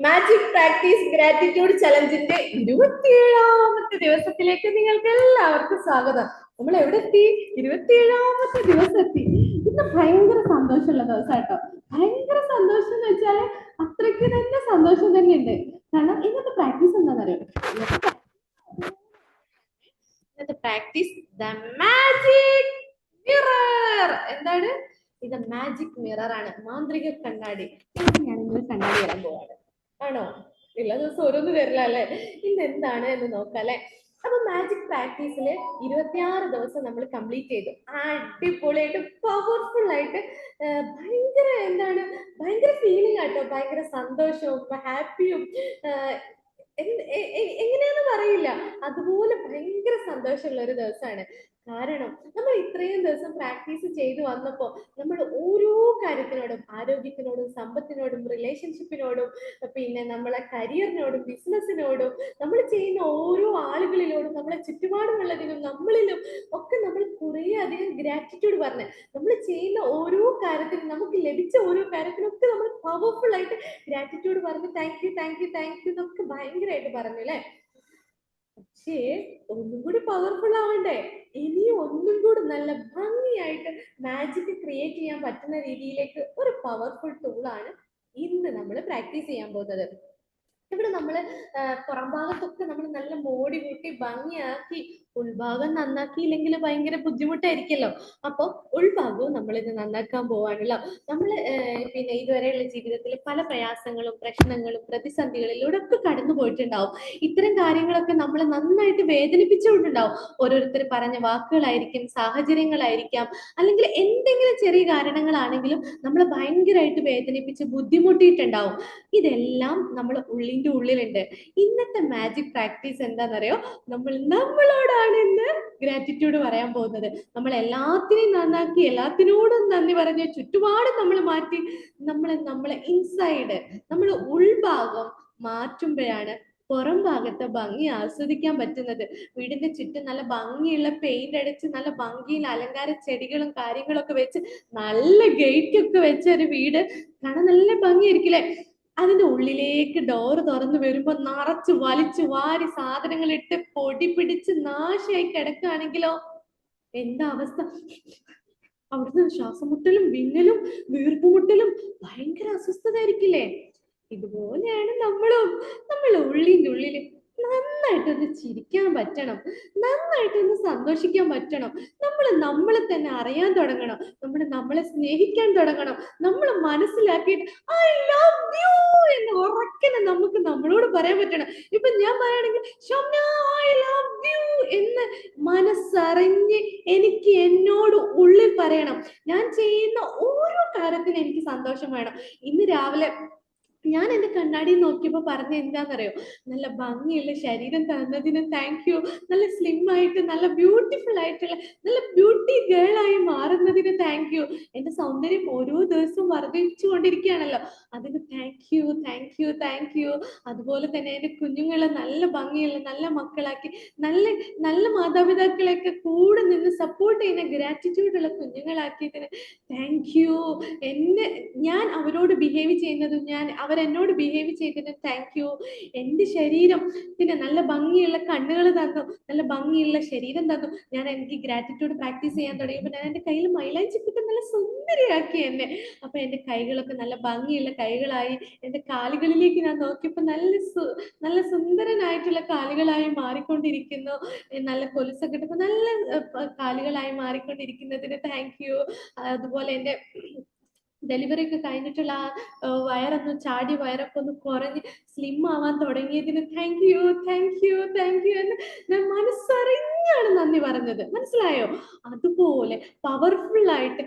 Magic practice gratitude ചലഞ്ചിന്റെ 27ാമത്തെ ദിവസത്തിലേക്ക് നിങ്ങൾക്ക് എല്ലാവർക്കും സ്വാഗതം. നമ്മൾ എവിടെ എത്തി? 27ാമത്തെ ദിവസം എത്തി. ഇന്ന് ഭയങ്കര സന്തോഷമുള്ള ദിവസം കേട്ടോ. ഭയങ്കര സന്തോഷം എന്ന് വെച്ചാല് അത്രയ്ക്ക് തന്നെ സന്തോഷം തന്നെ ഉണ്ട്. കാരണം ഇന്നത്തെ പ്രാക്ടീസ് എന്താണെന്നറിയോ? ഇന്നത്തെ പ്രാക്ടീസ് ദ മാജിക് മിറർ. എന്താണ് ഇത്? മാജിക് മിറർ ആണ്, മാന്ത്രിക കണ്ണാടി. ഞാൻ ഇന്ന് കണ്ണാടി വരാൻ പോവാണ്. ആണോ? എല്ലാ ദിവസം ഓരോന്ന് തരില്ല അല്ലെ? ഇന്ന് എന്താണ് എന്ന് നോക്കാം അല്ലെ? അപ്പൊ മാജിക് പ്രാക്ടീസില് 26 ദിവസം നമ്മൾ കംപ്ലീറ്റ് ചെയ്തു. അടിപൊളിയായിട്ട് പവർഫുൾ ആയിട്ട് ഭയങ്കര ഭയങ്കര ഫീലിംഗ് ആട്ടോ. ഭയങ്കര സന്തോഷവും ഹാപ്പിയും എങ്ങനെയാന്ന് പറയില്ല, അതുപോലെ ഭയങ്കര സന്തോഷമുള്ള ഒരു ദിവസമാണ്. കാരണം നമ്മൾ ഇത്രയും ദിവസം പ്രാക്ടീസ് ചെയ്തു വന്നപ്പോൾ നമ്മൾ ഓരോ കാര്യത്തിനോടും, ആരോഗ്യത്തിനോടും സമ്പത്തിനോടും റിലേഷൻഷിപ്പിനോടും പിന്നെ നമ്മളെ കരിയറിനോടും ബിസിനസ്സിനോടും നമ്മൾ ചെയ്യുന്ന ഓരോ ആളുകളിലോടും നമ്മളെ ചുറ്റുപാടുമുള്ളതിനും നമ്മളിലും ഒക്കെ നമ്മൾ കുറേ അധികം ഗ്രാറ്റിറ്റ്യൂഡ് പറഞ്ഞ് നമ്മൾ ചെയ്യുന്ന ഓരോ കാര്യത്തിനും, നമുക്ക് ലഭിച്ച ഓരോ കാര്യത്തിനും ഒക്കെ നമ്മൾ പവർഫുൾ ആയിട്ട് ഗ്രാറ്റിറ്റ്യൂഡ് പറഞ്ഞ് thank you thank you thank you നമുക്ക് ഭയങ്കരമായിട്ട് പറഞ്ഞു അല്ലെ? പക്ഷേ ഒന്നും കൂടി പവർഫുൾ ആവണ്ടേ? ഇനിയും ഒന്നും കൂടി നല്ല ഭംഗിയായിട്ട് മാജിക് ക്രിയേറ്റ് ചെയ്യാൻ പറ്റുന്ന രീതിയിലേക്ക് ഒരു പവർഫുൾ ടൂളാണ് ഇന്ന് നമ്മൾ പ്രാക്ടീസ് ചെയ്യാൻ പോകുന്നത്. ഇവിടെ നമ്മള് പുറം ഭാഗത്തൊക്കെ നമ്മൾ നല്ല മോടി കൂട്ടി ഭംഗിയാക്കി, ഉൾഭാഗം നന്നാക്കിയില്ലെങ്കിൽ ഭയങ്കര ബുദ്ധിമുട്ടായിരിക്കല്ലോ. അപ്പൊ ഉൾഭാഗവും നമ്മൾ ഇത് നന്നാക്കാൻ പോവാണല്ലോ. നമ്മള് പിന്നെ ഇതുവരെയുള്ള ജീവിതത്തിൽ പല പ്രയാസങ്ങളും പ്രശ്നങ്ങളും പ്രതിസന്ധികളിലൂടെ ഒക്കെ കടന്നു പോയിട്ടുണ്ടാവും. ഇത്തരം കാര്യങ്ങളൊക്കെ നമ്മളെ നന്നായിട്ട് വേദനിപ്പിച്ചുകൊണ്ടുണ്ടാവും. ഓരോരുത്തർ പറഞ്ഞ വാക്കുകളായിരിക്കും, സാഹചര്യങ്ങളായിരിക്കാം, അല്ലെങ്കിൽ എന്തെങ്കിലും ചെറിയ കാരണങ്ങളാണെങ്കിലും നമ്മളെ ഭയങ്കരമായിട്ട് വേദനിപ്പിച്ച് ബുദ്ധിമുട്ടിയിട്ടുണ്ടാവും. ഇതെല്ലാം നമ്മൾ ഉള്ളിന്റെ ഉള്ളിലുണ്ട്. ഇന്നത്തെ മാജിക് പ്രാക്ടീസ് എന്താണെന്നറിയോ? നമ്മളോടാണ് ഇന്ന് ഗ്രാറ്റിറ്റ്യൂഡ് പറയാൻ പോകുന്നത്. നമ്മൾ എല്ലാത്തിനെയും നന്നാക്കി, എല്ലാത്തിനോടും നന്ദി പറഞ്ഞ് ചുറ്റുപാടും നമ്മൾ മാറ്റി നമ്മളെ ഇൻസൈഡ്, നമ്മൾ ഉൾഭാഗം മാറ്റുമ്പോഴാണ് പുറം ഭാഗത്തെ ഭംഗി ആസ്വദിക്കാൻ പറ്റുന്നത്. വീടിന്റെ ചുറ്റും നല്ല ഭംഗിയുള്ള പെയിന്റ് അടിച്ച് നല്ല ഭംഗിയിൽ അലങ്കാര ചെടികളും കാര്യങ്ങളൊക്കെ വെച്ച് നല്ല ഗേറ്റ് ഒക്കെ വെച്ച ഒരു വീട് കാണാൻ നല്ല ഭംഗിയായിരിക്കില്ലേ? അതിന്റെ ഉള്ളിലേക്ക് ഡോറ് തുറന്നു വരുമ്പോ നിറച്ച് വലിച്ചു വാരി സാധനങ്ങൾ ഇട്ട് പൊടി പിടിച്ച് നാശമായി കിടക്കുകയാണെങ്കിലോ എന്താ അവസ്ഥ? അവിടുന്ന് ശ്വാസം മുട്ടലും വിങ്ങലും വീർപ്പുമുട്ടലും ഭയങ്കര അസ്വസ്ഥതായിരിക്കില്ലേ? ഇതുപോലെയാണ് നമ്മൾ ഉള്ളിന്റെ ഉള്ളില് നന്നായിട്ടൊന്ന് ചിരിക്കാൻ പറ്റണം, നന്നായിട്ടൊന്ന് സന്തോഷിക്കാൻ പറ്റണം. നമ്മളെ തന്നെ അറിയാൻ തുടങ്ങണം, നമ്മളെ സ്നേഹിക്കാൻ തുടങ്ങണം. നമ്മൾ മനസ്സിലാക്കിയിട്ട് ഐ ലവ് യു എന്ന് ഉറക്കനെ നമുക്ക് നമ്മളോട് പറയാൻ പറ്റണം. ഇപ്പൊ ഞാൻ പറയുകയാണെങ്കിൽ ഷംന ഐ ലവ് യു എന്ന് മനസ്സറിഞ്ഞ് എനിക്ക് എന്നോട് ഉള്ളിൽ പറയണം. ഞാൻ ചെയ്യുന്ന ഓരോ കാര്യത്തിനും എനിക്ക് സന്തോഷം വേണം. ഇന്ന് രാവിലെ ഞാൻ എന്റെ കണ്ണാടി നോക്കിയപ്പോ പറഞ്ഞ എന്താണെന്നറിയോ? നല്ല ഭംഗിയുള്ള ശരീരം തന്നതിന് താങ്ക് യു, നല്ല സ്ലിം ആയിട്ട് നല്ല ബ്യൂട്ടിഫുൾ ആയിട്ടുള്ള നല്ല ബ്യൂട്ടി ഗേൾ ആയി മാറുന്നതിന് താങ്ക് യു. എന്റെ സൗന്ദര്യം ഓരോ ദിവസവും വർദ്ധിച്ചു കൊണ്ടിരിക്കുകയാണല്ലോ, അതിന് thank you thank you thank you. അതുപോലെ തന്നെ എന്റെ കുഞ്ഞുങ്ങളെ നല്ല ഭംഗിയുള്ള നല്ല മക്കളാക്കി, നല്ല നല്ല മാതാപിതാക്കളെയൊക്കെ കൂടെ നിന്ന് സപ്പോർട്ട് ചെയ്യുന്ന ഗ്രാറ്റിറ്റ്യൂഡ് ഉള്ള കുഞ്ഞുങ്ങളാക്കിയതിന് താങ്ക് യു. ഞാൻ അവരോട് ബിഹേവ് ചെയ്യുന്നതും അവരെന്നോട് ബിഹേവ് ചെയ്തതിന് താങ്ക് യു. എന്റെ ശരീരത്തിന് നല്ല ഭംഗിയുള്ള കണ്ണുകൾ തന്നു, നല്ല ഭംഗിയുള്ള ശരീരം തന്നു. എനിക്ക് ഗ്രാറ്റിറ്റ്യൂഡ് പ്രാക്ടീസ് ചെയ്യാൻ തുടങ്ങിയപ്പോൾ ഞാൻ എന്റെ കയ്യിൽ മൈലാഞ്ചി ഇട്ട് നല്ല സുന്ദരിയാക്കി എന്നെ. അപ്പൊ എന്റെ കൈകളൊക്കെ നല്ല ഭംഗിയുള്ള കൈകളായി. എന്റെ കാലുകളിലേക്ക് ഞാൻ നോക്കിയപ്പോൾ നല്ല സുന്ദരനായിട്ടുള്ള കാലുകളായി മാറിക്കൊണ്ടിരിക്കുന്നു. നല്ല കൊലുസൊക്കെ ഇട്ടപ്പോൾ നല്ല കാലുകളായി മാറിക്കൊണ്ടിരിക്കുന്നതിന് താങ്ക് യു. അതുപോലെ എന്റെ ഡെലിവറി ഒക്കെ കഴിഞ്ഞിട്ടുള്ള വയറൊന്ന് ചാടി, വയറൊക്കെ ഒന്ന് കുറഞ്ഞ് സ്ലിം ആവാൻ തുടങ്ങിയതിന് thank you thank you thank you എന്ന് ഞാൻ മനസ്സറിഞ്ഞാണ് നന്ദി പറഞ്ഞത്. മനസ്സിലായോ? അതുപോലെ പവർഫുൾ ആയിട്ട്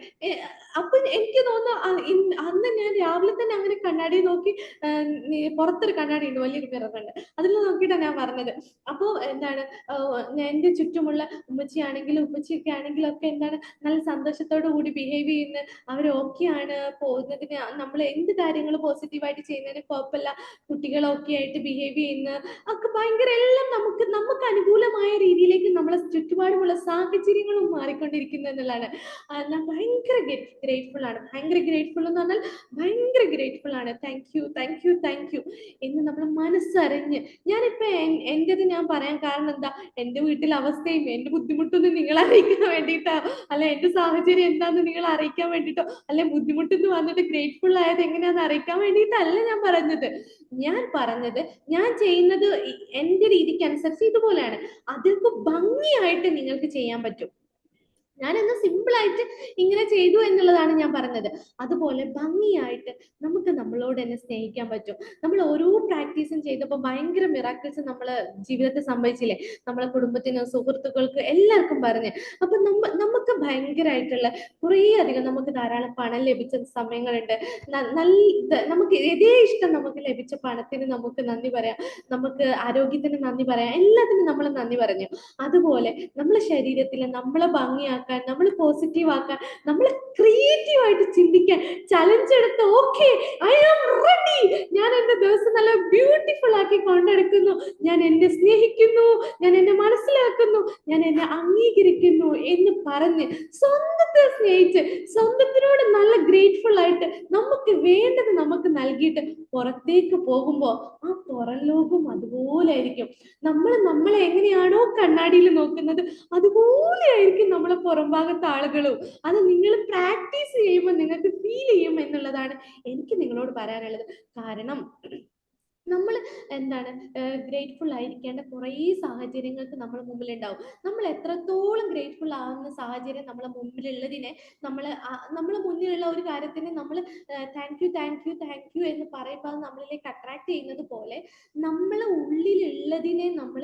അപ്പൊ എനിക്ക് തോന്നുന്നു അന്ന് ഞാൻ രാവിലെ തന്നെ അങ്ങനെ കണ്ണാടി നോക്കി, പുറത്തൊരു കണ്ണാടി ഉണ്ട്, വലിയൊരു മിററുണ്ട്, അതിൽ നോക്കിയിട്ടാണ് ഞാൻ പറഞ്ഞത്. അപ്പോ എന്റെ ചുറ്റുമുള്ള ഉമ്മച്ചിയാണെങ്കിലും ഉപ്പച്ചിയൊക്കെ ആണെങ്കിലും ഒക്കെ നല്ല സന്തോഷത്തോടു കൂടി ബിഹേവ് ചെയ്യുന്ന, അവർ ഓക്കെയാണ് പോകുന്നതിന്, നമ്മൾ എന്ത് കാര്യങ്ങൾ പോസിറ്റീവായിട്ട് ചെയ്യുന്നതിന് കുഴപ്പമില്ല, കുട്ടികളൊക്കെ ആയിട്ട് ബിഹേവ് ചെയ്യുന്ന ഒക്കെ ഭയങ്കര എല്ലാം നമുക്ക് അനുകൂലമായ രീതിയിലേക്ക് നമ്മളെ ചുറ്റുപാടുമുള്ള സാഹചര്യങ്ങളും മാറിക്കൊണ്ടിരിക്കുന്നു എന്നുള്ളതാണ്. ഞാൻ ഭയങ്കര ഗ്രേറ്റ്ഫുൾ ആണ്, ഭയങ്കര ഗ്രേറ്റ്ഫുൾ എന്ന് പറഞ്ഞാൽ ഭയങ്കര ഗ്രേറ്റ്ഫുൾ ആണ്. Thank you, thank you, thank you എന്ന് നമ്മൾ മനസ്സറിഞ്ഞ്, ഞാനിപ്പോ എന്റേത് ഞാൻ പറയാൻ കാരണം എന്താ, എന്റെ വീട്ടിലെ അവസ്ഥയും എന്റെ ബുദ്ധിമുട്ടൊന്നും നിങ്ങളെ അറിയിക്കാൻ വേണ്ടിയിട്ടോ, അല്ല എന്റെ സാഹചര്യം എന്താന്ന് നിങ്ങളെ അറിയിക്കാൻ വേണ്ടിയിട്ടോ, അല്ലെ ബുദ്ധിമുട്ടെന്ന് വന്നിട്ട് ഗ്രേറ്റ്ഫുൾ ആയത് എങ്ങനെയാന്ന് അറിയിക്കാൻ വേണ്ടിയിട്ടല്ല ഞാൻ പറഞ്ഞത്. ഞാൻ പറഞ്ഞത്, ഞാൻ ചെയ്യുന്നത് എന്റെ രീതിക്ക് അനുസരിച്ച് ഇതുപോലെയാണ്. അതിൽക്ക് ഭംഗിയായിട്ട് നിങ്ങൾക്ക് ചെയ്യാൻ പറ്റും. ഞാനെന്ന് സിമ്പിൾ ആയിട്ട് ഇങ്ങനെ ചെയ്തു എന്നുള്ളതാണ് ഞാൻ പറഞ്ഞത്. അതുപോലെ ഭംഗിയായിട്ട് നമുക്ക് നമ്മളോട് തന്നെ സ്നേഹിക്കാൻ പറ്റും. നമ്മൾ ഓരോ പ്രാക്ടീസും ചെയ്തപ്പോൾ ഭയങ്കര മിറാക്കിൾസ് നമ്മളെ ജീവിതത്തിൽ സംഭവിച്ചില്ലേ, നമ്മളെ കുടുംബത്തിനും സുഹൃത്തുക്കൾക്ക് എല്ലാവർക്കും പറഞ്ഞ്. അപ്പൊ നമുക്ക് ഭയങ്കരമായിട്ടുള്ള കുറേ അധികം നമുക്ക് ധാരാളം പണം ലഭിച്ച സമയങ്ങളുണ്ട്. നല്ല നമുക്ക് ഇതേ ഇഷ്ടം നമുക്ക് ലഭിച്ച പണത്തിന് നമുക്ക് നന്ദി പറയാം, നമുക്ക് ആരോഗ്യത്തിന് നന്ദി പറയാം, എല്ലാത്തിനും നമ്മൾ നന്ദി പറഞ്ഞു. അതുപോലെ നമ്മളെ ശരീരത്തിൽ നമ്മളെ ഭംഗിയാക്കാൻ, നമ്മൾ പോസിറ്റീവ് ആക്കാൻ, നമ്മൾ ക്രിയേറ്റീവ് ആയിട്ട് ചിന്തിക്കാൻ ചലഞ്ച് എടുത്ത് ഓക്കെ ഐ ആം റെഡി, ഞാൻ എന്റെ ദിവസം നല്ല ബ്യൂട്ടിഫുൾ ആക്കി കൊണ്ടെടുക്കുന്നു, ഞാൻ എന്നെ സ്നേഹിക്കുന്നു, ഞാൻ എന്നെ മനസ്സിലാക്കുന്നു, ഞാൻ എന്നെ അംഗീകരിക്കുന്നു എന്ന് പറഞ്ഞ് സ്വന്തത്തെ സ്നേഹിച്ച് സ്വന്തത്തിനോട് നല്ല ഗ്രേറ്റ്ഫുൾ ആയിട്ട് നമുക്ക് വേണ്ടത് നമുക്ക് നൽകിയിട്ട് പുറത്തേക്ക് പോകുമ്പോൾ ആ പുറം ലോകം അതുപോലെ ആയിരിക്കും. നമ്മളെ എങ്ങനെയാണോ കണ്ണാടിയിൽ നോക്കുന്നത് അതുപോലെ ആയിരിക്കും നമ്മളെ പുറം ഭാഗത്തെ ആളുകളും. അത് നിങ്ങൾ പ്രാക്ടീസ് ചെയ്യുമ്പോൾ നിങ്ങൾക്ക് ഫീൽ ചെയ്യും എന്നുള്ളതാണ് എനിക്ക് നിങ്ങളോട് പറയാനുള്ളത്. കാരണം നമ്മൾ എന്താണ് ഗ്രേറ്റ്ഫുൾ ആയിരിക്കേണ്ട കുറേ സാഹചര്യങ്ങൾക്ക് നമ്മുടെ മുമ്പിൽ ഉണ്ടാവും. നമ്മൾ എത്രത്തോളം ഗ്രേറ്റ്ഫുൾ ആവുന്ന സാഹചര്യം നമ്മളെ മുമ്പിലുള്ളതിനെ, നമ്മളെ മുന്നിലുള്ള ഒരു കാര്യത്തിന് നമ്മൾ thank you, thank you, thank you എന്ന് പറയുമ്പോൾ അത് നമ്മളിലേക്ക് അട്രാക്ട് ചെയ്യുന്നത് പോലെ നമ്മളെ ഉള്ളിലുള്ളതിനെ നമ്മൾ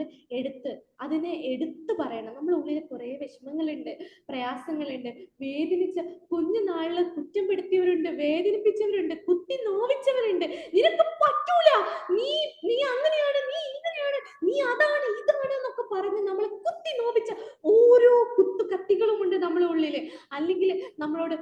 അതിനെ എടുത്ത് പറയണം. നമ്മുടെ ഉള്ളിൽ കുറേ വിഷമങ്ങളുണ്ട്, പ്രയാസങ്ങളുണ്ട്, വേദനിച്ച കുഞ്ഞുനാളിൽ കുറ്റപ്പെടുത്തിയവരുണ്ട്, വേദനിപ്പിച്ചവരുണ്ട്, കുത്തി നോവിച്ചവരുണ്ട്. നിനക്ക് പറ്റൂല, നീ അങ്ങനെയാണ്, നീ ഇങ്ങനെയാണ്, നീ അതാണ് ഇതാണ് എന്നൊക്കെ പറഞ്ഞ് നമ്മളെ കുത്തി നോവിച്ച ഓരോ കുത്തു കത്തികളും ഉണ്ട് നമ്മുടെ ഉള്ളില്. അല്ലെങ്കിൽ നമ്മളോട്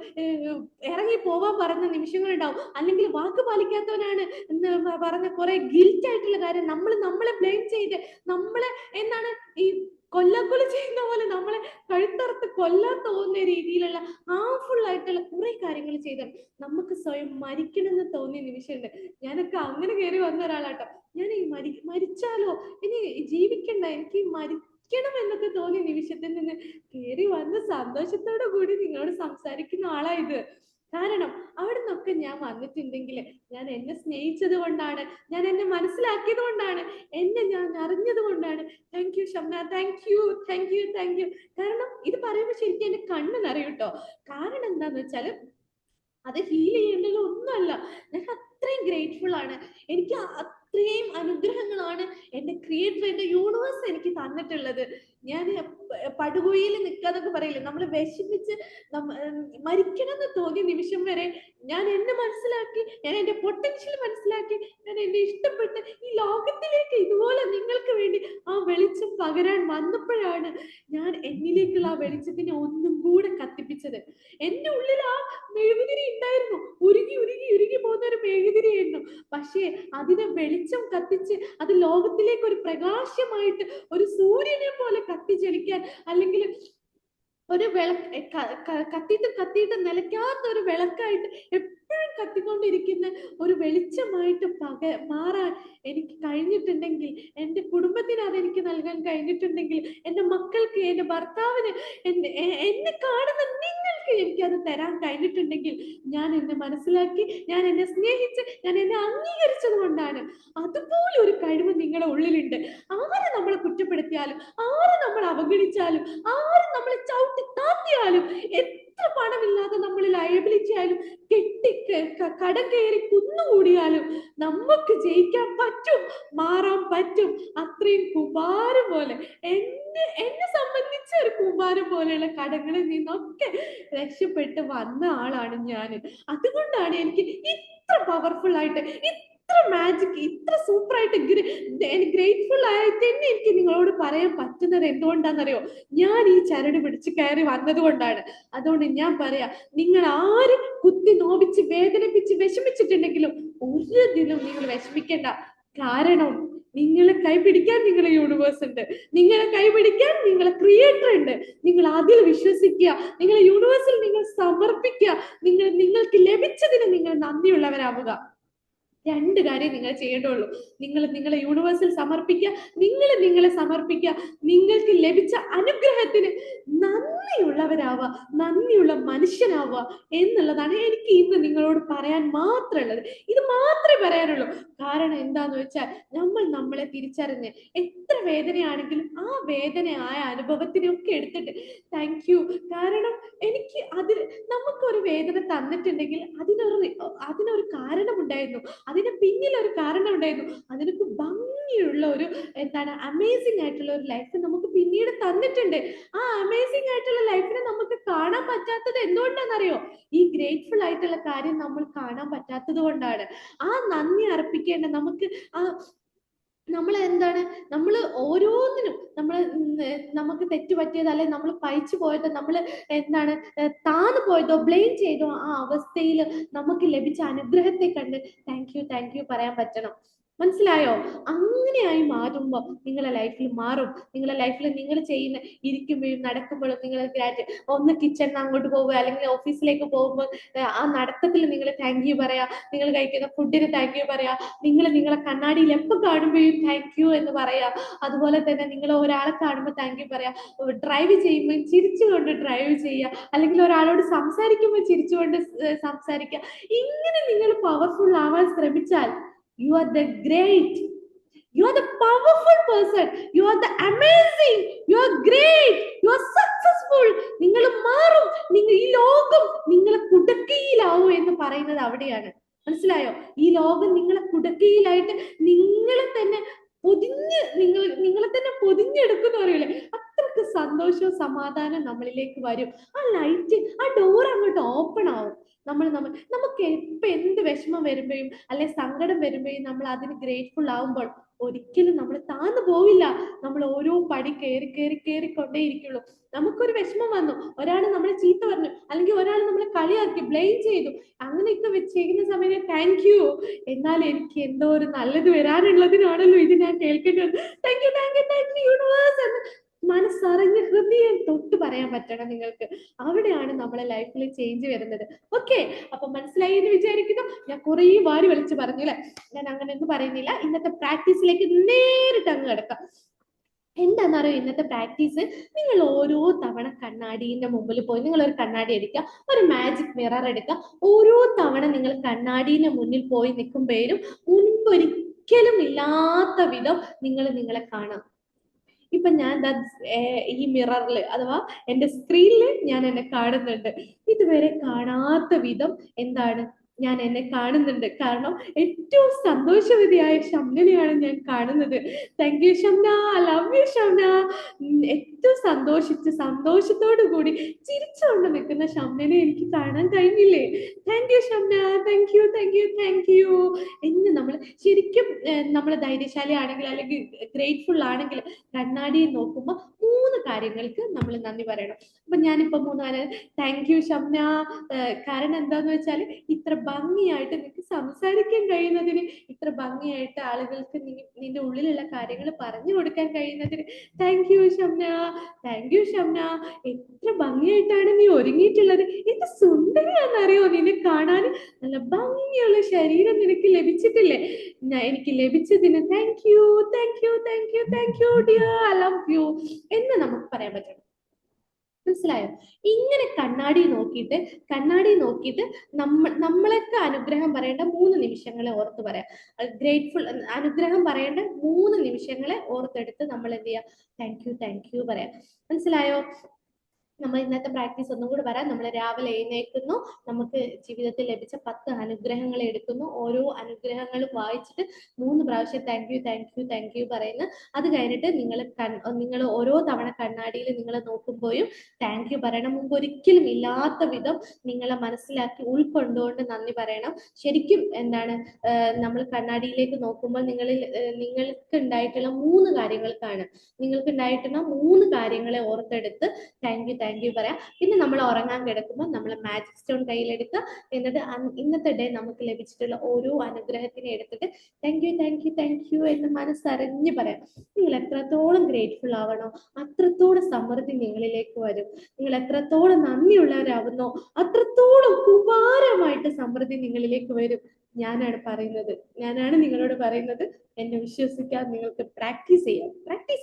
ഇറങ്ങി പോവാൻ പറഞ്ഞ നിമിഷങ്ങളുണ്ടാവും, അല്ലെങ്കിൽ വാക്ക് പാലിക്കാത്തവനാണ് എന്ന് പറഞ്ഞ കുറെ ഗിൽറ്റ് ആയിട്ടുള്ള കാര്യം നമ്മളെ ബ്ലെയിം ചെയ്ത് നമ്മളെ എന്താണ് ഈ കൊല്ലാക്കൊല ചെയ്യുന്ന പോലെ നമ്മളെ കഴുത്തറുത്ത് കൊല്ലാൻ തോന്നുന്ന രീതിയിലുള്ള ഹാർംഫുൾ ആയിട്ടുള്ള കുറെ കാര്യങ്ങൾ ചെയ്ത് നമുക്ക് സ്വയം മരിക്കണമെന്ന് തോന്നിയ നിമിഷമുണ്ട്. ഞാനൊക്കെ അങ്ങനെ കയറി വന്ന ഒരാളാട്ടോ. ഞാൻ ഈ മരിച്ചാലോ, ഇനി ജീവിക്കണ്ട, എനിക്ക് മരിക്കണം എന്നൊക്കെ തോന്നിയ നിമിഷത്തിൽ നിന്ന് കയറി വന്ന് സന്തോഷത്തോടു കൂടി നിങ്ങളോട് സംസാരിക്കുന്ന ആളായത്. കാരണം അവിടെ നിന്നൊക്കെ ഞാൻ വന്നിട്ടുണ്ടെങ്കിൽ ഞാൻ എന്നെ സ്നേഹിച്ചത് കൊണ്ടാണ്, ഞാൻ എന്നെ മനസ്സിലാക്കിയത് കൊണ്ടാണ്, എന്നെ ഞാൻ അറിഞ്ഞത് കൊണ്ടാണ്. Thank you Shamna, thank you, thank you, thank you. കാരണം ഇത് പറയുമ്പോൾ ശരിക്കും എന്റെ കണ്ണ് നിറയും കേട്ടോ. കാരണം എന്താന്ന് വെച്ചാല് അത് ഫീൽ ചെയ്യേണ്ടത് ഒന്നുമല്ല, ഞാൻ അത്രയും ഗ്രേറ്റ്ഫുൾ ആണ്. എനിക്ക് അത്രയും അനുഗ്രഹങ്ങളാണ് എന്റെ ക്രിയേറ്റർ, എന്റെ യൂണിവേഴ്സ് എനിക്ക് തന്നിട്ടുള്ളത്. ഞാൻ പടുകുഴിയിൽ നിൽക്കാന്നൊക്കെ പറയില്ലേ, നമ്മളെ വിഷമിച്ച് മരിക്കണം എന്ന് തോന്നിയ നിമിഷം വരെ ഞാൻ എന്നെ മനസ്സിലാക്കി, ഞാൻ എന്റെ പൊട്ടൻഷ്യൽ മനസ്സിലാക്കി, ഞാൻ എന്നെ ഇഷ്ടപ്പെട്ട് ഈ ലോകത്തിലേക്ക് ഇതുപോലെ നിങ്ങൾക്ക് വേണ്ടി ആ വെളിച്ചം പകരാൻ വന്നപ്പോഴാണ് ഞാൻ എന്നിലേക്കുള്ള ആ വെളിച്ചത്തിനെ ഒന്നും കൂടെ കത്തിപ്പിച്ചത്. എന്റെ ഉള്ളിൽ ആ മെഴുകുതിരി ഉണ്ടായിരുന്നു, ഉരുകി ഉരുകി ഉരുകി പോകുന്ന ഒരു മെഴുകുതിരിയായിരുന്നു. പക്ഷേ അതിനെ വെളിച്ചം കത്തിച്ച് അത് ലോകത്തിലേക്ക് ഒരു പ്രകാശമായിട്ട് ഒരു സൂര്യനെ പോലെ കത്തിച്ചെളിക്കാൻ, അല്ലെങ്കിൽ ഒരു കത്തിയിട്ട് നിലയ്ക്കാത്ത ഒരു വിളക്കായിട്ട് എപ്പോഴും കത്തിക്കൊണ്ടിരിക്കുന്ന ഒരു വെളിച്ചമായിട്ട് മാറാൻ എനിക്ക് കഴിഞ്ഞിട്ടുണ്ടെങ്കിൽ, എൻ്റെ കുടുംബത്തിന് അതെനിക്ക് നൽകാൻ കഴിഞ്ഞിട്ടുണ്ടെങ്കിൽ, എൻ്റെ മക്കൾക്ക്, എൻ്റെ ഭർത്താവിന്, എന്നെ കാണുന്ന നിങ്ങൾക്ക് എനിക്കത് തരാൻ കഴിഞ്ഞിട്ടുണ്ടെങ്കിൽ, ഞാൻ എന്നെ മനസ്സിലാക്കി, ഞാൻ എന്നെ സ്നേഹിച്ച്, ഞാൻ എന്നെ അംഗീകരിച്ചത് കൊണ്ടാണ്. അതുപോലെ ഒരു കഴിവ് നിങ്ങളുടെ ഉള്ളിലുണ്ട്. ആര് നമ്മളെ കുറ്റപ്പെടുത്തിയാലും, ആര് നമ്മളെ അവഗണിച്ചാലും, ആര് നമ്മളെ ചവിട്ടി താത്തിയാലും, എത്ര പണമില്ലാതെ നമ്മൾ ലയബിലിറ്റി ആയാലും കടം കയറി കുന്നുകൂടിയാലും നമുക്ക് ജയിക്കാൻ പറ്റും, മാറാൻ പറ്റും. അത്രയും കുമാരം പോലെ, എന്നെ സംബന്ധിച്ച ഒരു കുമാരം പോലെയുള്ള കടങ്ങളിൽ നിന്നൊക്കെ രക്ഷപ്പെട്ട് വന്ന ആളാണ് ഞാൻ. അതുകൊണ്ടാണ് എനിക്ക് ഇത്ര പവർഫുൾ ആയിട്ട്, ഇത്ര മാജിക്, ഇത്ര സൂപ്പർ ആയിട്ട് ഗ്രേറ്റ്ഫുൾ ആയിട്ട് തന്നെ എനിക്ക് നിങ്ങളോട് പറയാൻ പറ്റുന്നത് എന്തുകൊണ്ടാണെന്നറിയോ? ഞാൻ ഈ ചരട് പിടിച്ച് കയറി വന്നത് കൊണ്ടാണ്. അതുകൊണ്ട് ഞാൻ പറയാ, നിങ്ങൾ ആര് കുത്തി നോവിച്ച് വേദനിപ്പിച്ച് വിഷമിച്ചിട്ടുണ്ടെങ്കിലും ഒരു ദിനം നിങ്ങൾ വിഷമിക്കേണ്ട. കാരണം നിങ്ങളെ കൈപിടിക്കാൻ നിങ്ങളെ യൂണിവേഴ്സ് ഉണ്ട്, നിങ്ങളെ കൈപിടിക്കാൻ നിങ്ങളെ ക്രിയേറ്റർ ഉണ്ട്. നിങ്ങൾ അതിൽ വിശ്വസിക്കുക, നിങ്ങളെ യൂണിവേഴ്സിൽ നിങ്ങൾ സമർപ്പിക്കുക, നിങ്ങൾക്ക് ലഭിച്ചതിന് നിങ്ങൾ നന്ദിയുള്ളവരാവുക. രണ്ട് കാര്യം നിങ്ങൾ ചെയ്യേണ്ടുള്ളൂ. നിങ്ങൾ നിങ്ങളെ യൂണിവേഴ്സിൽ സമർപ്പിക്കുക, നിങ്ങളെ സമർപ്പിക്കുക, നിങ്ങൾക്ക് ലഭിച്ച അനുഗ്രഹത്തിന് നന്ദിയുള്ളവരാവുക, നന്ദിയുള്ള മനുഷ്യനാവുക എന്നുള്ളതാണ് എനിക്ക് ഇന്ന് നിങ്ങളോട് പറയാൻ മാത്രമുള്ളത്. ഇത് മാത്രമേ പറയാനുള്ളൂ. കാരണം എന്താന്ന് വെച്ചാൽ നമ്മളെ തിരിച്ചറിഞ്ഞ് എത്ര വേദനയാണെങ്കിലും ആ വേദനയായ അനുഭവത്തിനൊക്കെ എടുത്തിട്ട് താങ്ക് യു. കാരണം എനിക്ക് നമുക്കൊരു വേദന തന്നിട്ടുണ്ടെങ്കിൽ അതിനൊരു കാരണമുണ്ടായിരുന്നു, അതിന് പിന്നിൽ ഒരു കാരണം ഉണ്ടായിരുന്നു. അതിനൊക്കെ ഭംഗിയുള്ള ഒരു അമേസിംഗ് ആയിട്ടുള്ള ഒരു ലൈഫ് നമുക്ക് പിന്നീട് തന്നിട്ടുണ്ട്. ആ അമേസിംഗ് ആയിട്ടുള്ള ലൈഫിനെ നമുക്ക് കാണാൻ പറ്റാത്തത് എന്തുകൊണ്ടാണെന്നറിയോ? ഈ ഗ്രേറ്റ്ഫുൾ ആയിട്ടുള്ള കാര്യം നമ്മൾ കാണാൻ പറ്റാത്തത് കൊണ്ടാണ്. ആ നന്ദി അർപ്പിക്കേണ്ട നമുക്ക് നമ്മൾ ഓരോന്നിനും നമുക്ക് തെറ്റുപറ്റിയത്, അല്ലെ നമ്മൾ പഴിച്ചു പോയത്, നമ്മൾ താന്നു പോയതോ ബ്ലെയിം ചെയ്തോ ആ അവസ്ഥയിൽ നമുക്ക് ലഭിച്ച അനുഗ്രഹത്തെ കണ്ട് താങ്ക് യു പറയാൻ പറ്റണം. മനസ്സിലായോ? അങ്ങനെയായി മാറുമ്പോൾ നിങ്ങളെ ലൈഫിൽ മാറും. നിങ്ങളെ ലൈഫിൽ നിങ്ങൾ ചെയ്യുന്ന ഇരിക്കുമ്പോഴും നടക്കുമ്പോഴും നിങ്ങൾ ഒന്ന് കിച്ചണിൽ അങ്ങോട്ട് പോവുക, അല്ലെങ്കിൽ ഓഫീസിലേക്ക് പോകുമ്പോൾ ആ നടത്തത്തിൽ നിങ്ങൾ താങ്ക് യു പറയാ, നിങ്ങൾ കഴിക്കുന്ന ഫുഡിന് താങ്ക് യു പറയാ, നിങ്ങളെ കണ്ണാടിയിൽ എപ്പോൾ കാണുമ്പോഴും താങ്ക് യു എന്ന് പറയാ. അതുപോലെ തന്നെ നിങ്ങൾ ഒരാളെ കാണുമ്പോൾ താങ്ക് യു പറയാ. ഡ്രൈവ് ചെയ്യുമ്പോൾ ചിരിച്ചുകൊണ്ട് ഡ്രൈവ് ചെയ്യുക, അല്ലെങ്കിൽ ഒരാളോട് സംസാരിക്കുമ്പോൾ ചിരിച്ചുകൊണ്ട് സംസാരിക്കുക. ഇങ്ങനെ നിങ്ങൾ പവർഫുൾ ആവാൻ ശ്രമിച്ചാൽ you are the great, you are the powerful person, you are the amazing, you are great, you are successful. നിങ്ങൾ മാറും. ഈ ലോകം നിങ്ങളെ കുടക്കീയിലാവും എന്ന് പറയുന്നത് അവിടെയാണ്. മനസ്സിലായോ? ഈ ലോകം നിങ്ങളെ കുടക്കീയിലായിട്ട് നിങ്ങളെ തന്നെ പൊതിഞ്ഞെടുക്കുന്ന പറയൂലേ, അത്രക്ക് സന്തോഷവും സമാധാനം നമ്മളിലേക്ക് വരും. ആ ലൈറ്റ്, ആ ഡോർ അങ്ങോട്ട് ഓപ്പൺ ആവും. നമുക്ക് എപ്പോ എന്ത് വിഷമം വരുമ്പോഴും അല്ലെ സങ്കടം വരുമ്പോഴും നമ്മൾ അതിന് ഗ്രേറ്റ്ഫുൾ ആവുമ്പോൾ ഒരിക്കലും നമ്മൾ താന്നു പോവില്ല. നമ്മൾ ഓരോ പടി കയറിക്കൊണ്ടേയിരിക്കുള്ളൂ. നമുക്കൊരു വിഷമം വന്നു, ഒരാൾ നമ്മളെ ചീത്ത പറഞ്ഞു, അല്ലെങ്കിൽ ഒരാൾ നമ്മളെ കളിയാക്കി ബ്ലെയിം ചെയ്തു, അങ്ങനെയൊക്കെ ചെയ്യുന്ന സമയത്ത് താങ്ക് യു, എന്നാൽ എനിക്ക് എന്തോ ഒരു നല്ലത് വരാനുള്ളതിനാണല്ലോ ഇത് ഞാൻ കേൾക്കേണ്ടത്. താങ്ക് യു യൂണിവേഴ്സ് എന്ന് മനസ്സറിഞ്ഞ് ഹൃദയം തൊട്ട് പറയാൻ പറ്റണം നിങ്ങൾക്ക്. അവിടെയാണ് നമ്മളെ ലൈഫിൽ ചേഞ്ച് വരുന്നത്. ഓക്കെ, അപ്പൊ മനസ്സിലായി എന്ന് വിചാരിക്കുന്നു. ഞാൻ കുറേ വാരി വലിച്ചു പറഞ്ഞില്ലേ, ഞാൻ അങ്ങനെയൊന്നും പറയുന്നില്ല. ഇന്നത്തെ പ്രാക്ടീസിലേക്ക് നേരിട്ട് അങ്ങ് കിടക്കാം. എന്താണെന്നറിയോ ഇന്നത്തെ പ്രാക്ടീസ്? നിങ്ങൾ ഓരോ തവണ കണ്ണാടിന്റെ മുമ്പിൽ പോയി നിങ്ങൾ ഒരു കണ്ണാടി എടുക്കുക, ഒരു മാജിക് മിറർ എടുക്കുക. ഓരോ തവണ നിങ്ങൾ കണ്ണാടിന്റെ മുന്നിൽ പോയി നിൽക്കുമ്പോഴും മുൻപൊരിക്കലും ഇല്ലാത്ത വിധം നിങ്ങളെ കാണാം. ഇപ്പൊ ഞാൻ ഈ മിററിൽ അഥവാ എന്റെ സ്ക്രീനിൽ ഞാൻ എന്നെ കാണുന്നുണ്ട്. ഇതുവരെ കാണാത്ത വിധം ഞാൻ എന്നെ കാണുന്നുണ്ട്. കാരണം ഏറ്റവും സന്തോഷവതിയായ ഷംനനെയാണ് ഞാൻ കാണുന്നത്. Thank you Shamna, love you Shamna. ഏറ്റവും സന്തോഷത്തോടു കൂടി ചിരിച്ചുകൊണ്ട് നിൽക്കുന്ന ഷംനനെ എനിക്ക് കാണാൻ കഴിഞ്ഞില്ലേ? Thank you Shamna, thank you എന്ന് നമ്മൾ ശരിക്കും നമ്മൾ ധൈര്യശാലി ആണെങ്കിൽ അല്ലെങ്കിൽ ഗ്രേറ്റ്ഫുൾ ആണെങ്കിൽ കണ്ണാടിയെ നോക്കുമ്പോൾ 3 കാര്യങ്ങൾക്ക് നമ്മൾ നന്ദി പറയണം. അപ്പൊ ഞാനിപ്പോ 3 താങ്ക് യു ഷംന. കാരണം എന്താന്ന് വെച്ചാൽ ഇത്ര ഭംഗിയായിട്ട് നിനക്ക് സംസാരിക്കാൻ കഴിയുന്നതിന്, ഇത്ര ഭംഗിയായിട്ട് ആളുകൾക്ക് നിന്റെ ഉള്ളിലുള്ള കാര്യങ്ങൾ പറഞ്ഞു കൊടുക്കാൻ കഴിയുന്നതിന് താങ്ക് യു ഷംന. എത്ര ഭംഗിയായിട്ടാണ് നീ ഒരുങ്ങിയിട്ടുള്ളത്, എന്ത് സുന്ദരിയാണെന്നറിയോ നിന്നെ കാണാൻ. നല്ല ഭംഗിയുള്ള ശരീരം നിനക്ക് ലഭിച്ചിട്ടില്ലേ? എനിക്ക് ലഭിച്ചതിന് thank you dear, I love you എന്ന് നമുക്ക് പറയാൻ പറ്റണം. മനസ്സിലായോ? ഇങ്ങനെ കണ്ണാടി നോക്കിയിട്ട് നമ്മളൊക്കെ അനുഗ്രഹം പറയേണ്ട 3 നിമിഷങ്ങളെ ഓർത്ത് പറയാം. ഗ്രേറ്റ്ഫുൾ അനുഗ്രഹം പറയേണ്ട 3 നിമിഷങ്ങളെ ഓർത്തെടുത്ത് നമ്മൾ എന്ത് ചെയ്യാം? താങ്ക് യു പറയാം. മനസ്സിലായോ? നമ്മൾ ഇന്നത്തെ പ്രാക്ടീസ് ഒന്നും കൂടി പറയാം. നമ്മൾ രാവിലെ എഴുന്നേൽക്കുന്നു, നമുക്ക് ജീവിതത്തിൽ ലഭിച്ച 10 അനുഗ്രഹങ്ങൾ എടുക്കുന്നു. ഓരോ അനുഗ്രഹങ്ങളും വായിച്ചിട്ട് 3 പ്രാവശ്യം താങ്ക് യു പറയുന്നു. അത് കഴിഞ്ഞിട്ട് നിങ്ങൾ ഓരോ തവണ കണ്ണാടിയിൽ നിങ്ങൾ നോക്കുമ്പോഴും താങ്ക് യു പറയണം. മുമ്പ് ഒരിക്കലും ഇല്ലാത്ത വിധം നിങ്ങളെ മനസ്സിലാക്കി ഉൾക്കൊണ്ടുകൊണ്ട് നന്ദി പറയണം. ശരിക്കും നമ്മൾ കണ്ണാടിയിലേക്ക് നോക്കുമ്പോൾ നിങ്ങൾക്ക് ഉണ്ടായിട്ടുള്ള 3 കാര്യങ്ങൾക്കാണ്. നിങ്ങൾക്ക് ഉണ്ടായിട്ടുള്ള 3 കാര്യങ്ങളെ ഓർത്തെടുത്ത് താങ്ക് താങ്ക് യു പറയാം. പിന്നെ നമ്മൾ ഉറങ്ങാൻ കിടക്കുമ്പോൾ നമ്മൾ മാജിക് സ്റ്റോൺ കയ്യിലെടുക്കുക. എന്നിട്ട് ഇന്നത്തെ ഡേ നമുക്ക് ലഭിച്ചിട്ടുള്ള ഓരോ അനുഗ്രഹത്തിനെ എടുത്തിട്ട് thank you thank you thank you എന്ന് മനസ്സറിഞ്ഞ് പറയാം. നിങ്ങൾ എത്രത്തോളം ഗ്രേറ്റ്ഫുൾ ആവണോ അത്രത്തോളം സമൃദ്ധി നിങ്ങളിലേക്ക് വരും. നിങ്ങൾ എത്രത്തോളം നന്ദിയുള്ളവരാവുന്നോ അത്രത്തോളം കുമാരമായിട്ട് സമൃദ്ധി നിങ്ങളിലേക്ക് വരും. ഞാനാണ് നിങ്ങളോട് പറയുന്നത്. എന്നെ വിശ്വസിക്കാൻ നിങ്ങൾക്ക് പ്രാക്ടീസ്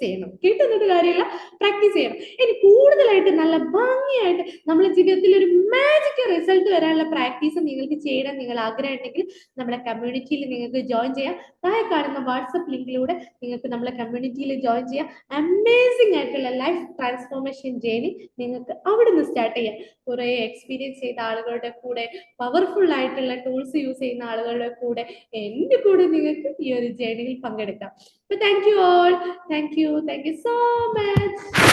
ചെയ്യണം. കേട്ടുന്നത് കാര്യമില്ല, പ്രാക്ടീസ് ചെയ്യണം. ഇനി കൂടുതലായിട്ട് നല്ല ഭംഗിയായിട്ട് നമ്മുടെ ജീവിതത്തിൽ ഒരു മാജിക്കൽ റിസൾട്ട് വരാനുള്ള പ്രാക്ടീസ് നിങ്ങൾക്ക് ചെയ്യണം നിങ്ങൾ ആഗ്രഹം ഉണ്ടെങ്കിൽ നമ്മുടെ കമ്മ്യൂണിറ്റിയിൽ നിങ്ങൾക്ക് ജോയിൻ ചെയ്യാം. താഴെ കാണുന്ന വാട്സപ്പ് ലിങ്കിലൂടെ നിങ്ങൾക്ക് നമ്മളെ കമ്മ്യൂണിറ്റിയിൽ ജോയിൻ ചെയ്യാം. അമേസിംഗ് ആയിട്ടുള്ള ലൈഫ് ട്രാൻസ്ഫോർമേഷൻ ജേർണി നിങ്ങൾക്ക് അവിടെ നിന്ന് സ്റ്റാർട്ട് ചെയ്യാം. കുറെ എക്സ്പീരിയൻസ് ചെയ്ത ആളുകളുടെ കൂടെ, പവർഫുൾ ആയിട്ടുള്ള ടൂൾസ് യൂസ് ചെയ്യുന്ന ആളുകളുടെ കൂടെ, എന്റെ കൂടെ നിങ്ങൾക്ക് ഈ ഒരു ജേർണിയിൽ പങ്കെടുക്കാം. അപ്പൊ thank you all. Thank you so much.